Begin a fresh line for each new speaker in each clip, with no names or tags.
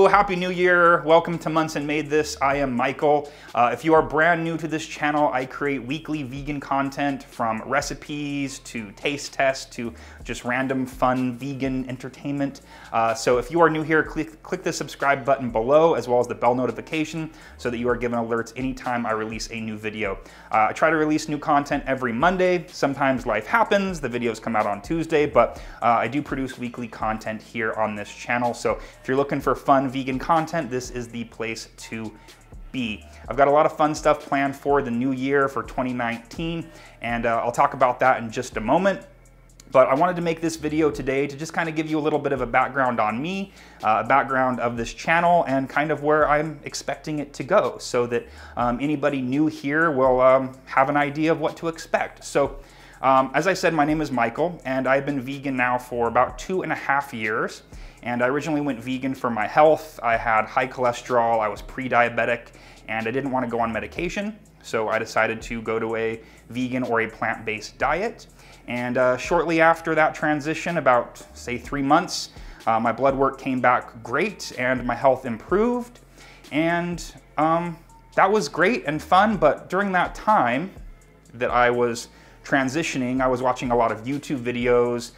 Happy New Year. Welcome to Monson Made This. I am Michael. If you are brand new to this channel, I create weekly vegan content from recipes to taste tests to just random fun vegan entertainment. So if you are new here, click the subscribe button below as well as the bell notification so that you are given alerts anytime I release a new video. I try to release new content every Monday. Sometimes life happens, the videos come out on Tuesday, but I do produce weekly content here on this channel. So if you're looking for fun vegan content, this is the place to be. I've got a lot of fun stuff planned for the new year for 2019, and I'll talk about that in just a moment. But I wanted to make this video today to just kind of give you a little bit of a background on me, a background of this channel, and kind of where I'm expecting it to go, so that anybody new here will have an idea of what to expect. So as I said, my name is Michael, and I've been vegan now for about 2.5 years. And I originally went vegan for my health. I had high cholesterol, I was pre-diabetic, and I didn't want to go on medication. So I decided to go to a vegan or a plant-based diet. And shortly after that transition, about say 3 months, my blood work came back great and my health improved. And that was great and fun, but during that time that I was transitioning, I was watching a lot of YouTube videos,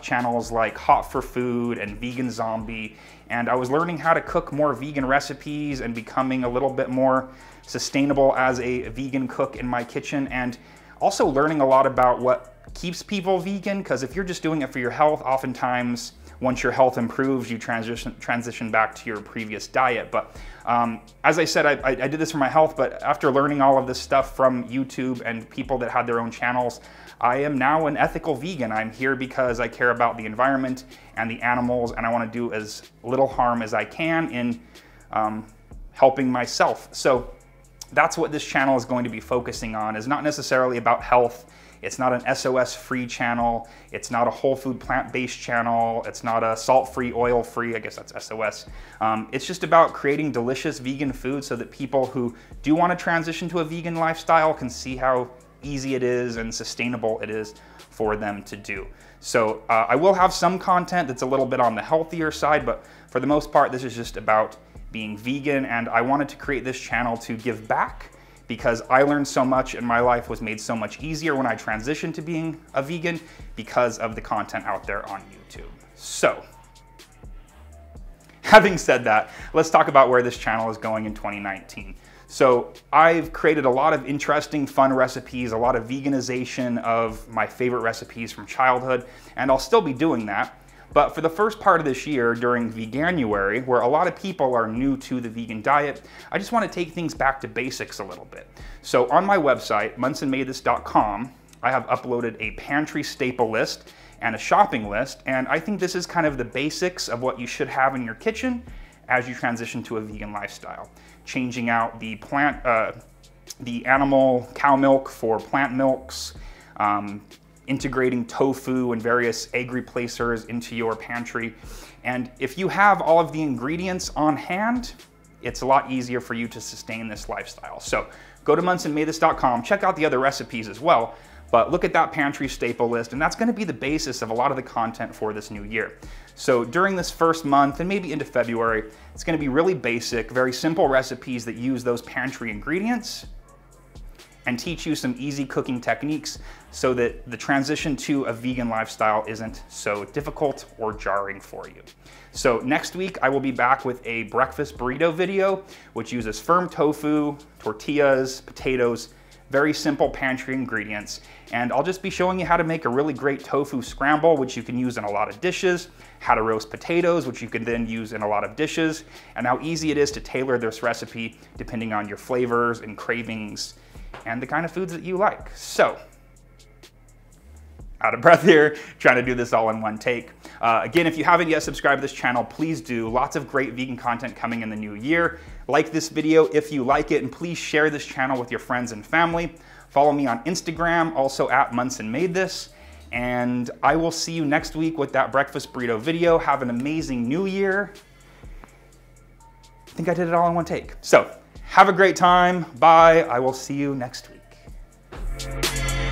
channels like Hot for Food and Vegan Zombie, and I was learning how to cook more vegan recipes and becoming a little bit more sustainable as a vegan cook in my kitchen, and also learning a lot about what keeps people vegan, because if you're just doing it for your health, oftentimes once your health improves, you transition back to your previous diet. But as I said, I did this for my health, but after learning all of this stuff from YouTube and people that had their own channels, I am now an ethical vegan. I'm here because I care about the environment and the animals, and I want to do as little harm as I can in helping myself. So that's what this channel is going to be focusing on, is not necessarily about health. It's not an SOS-free channel. It's not a whole food plant-based channel. It's not a salt-free, oil-free, I guess that's SOS. It's just about creating delicious vegan food so that people who do want to transition to a vegan lifestyle can see how easy it is and sustainable it is for them to do. So I will have some content that's a little bit on the healthier side, but for the most part, this is just about being vegan, and I wanted to create this channel to give back, because I learned so much and my life was made so much easier when I transitioned to being a vegan because of the content out there on YouTube. So, having said that, let's talk about where this channel is going in 2019. So I've created a lot of interesting, fun recipes, a lot of veganization of my favorite recipes from childhood, and I'll still be doing that. But for the first part of this year, during Veganuary, where a lot of people are new to the vegan diet, I just want to take things back to basics a little bit. So on my website, monsonmadethis.com, I have uploaded a pantry staple list and a shopping list, and I think this is kind of the basics of what you should have in your kitchen as you transition to a vegan lifestyle. Changing out the animal cow milk for plant milks, integrating tofu and various egg replacers into your pantry. And if you have all of the ingredients on hand, it's a lot easier for you to sustain this lifestyle. So go to monsonmadethis.com, check out the other recipes as well, but look at that pantry staple list, and that's gonna be the basis of a lot of the content for this new year. So during this first month and maybe into February, it's gonna be really basic, very simple recipes that use those pantry ingredients and teach you some easy cooking techniques so that the transition to a vegan lifestyle isn't so difficult or jarring for you. So next week, I will be back with a breakfast burrito video, which uses firm tofu, tortillas, potatoes, very simple pantry ingredients. And I'll just be showing you how to make a really great tofu scramble, which you can use in a lot of dishes, how to roast potatoes, which you can then use in a lot of dishes, and how easy it is to tailor this recipe depending on your flavors and cravings and the kind of foods that you like. So, out of breath here, trying to do this all in one take. Again, if you haven't yet subscribed to this channel, please do. Lots of great vegan content coming in the new year. Like this video if you like it, and please share this channel with your friends and family. Follow me on Instagram, also at monsonmadethis. And I will see you next week with that breakfast burrito video. Have an amazing new year. I think I did it all in one take. So, have a great time. Bye. I will see you next week.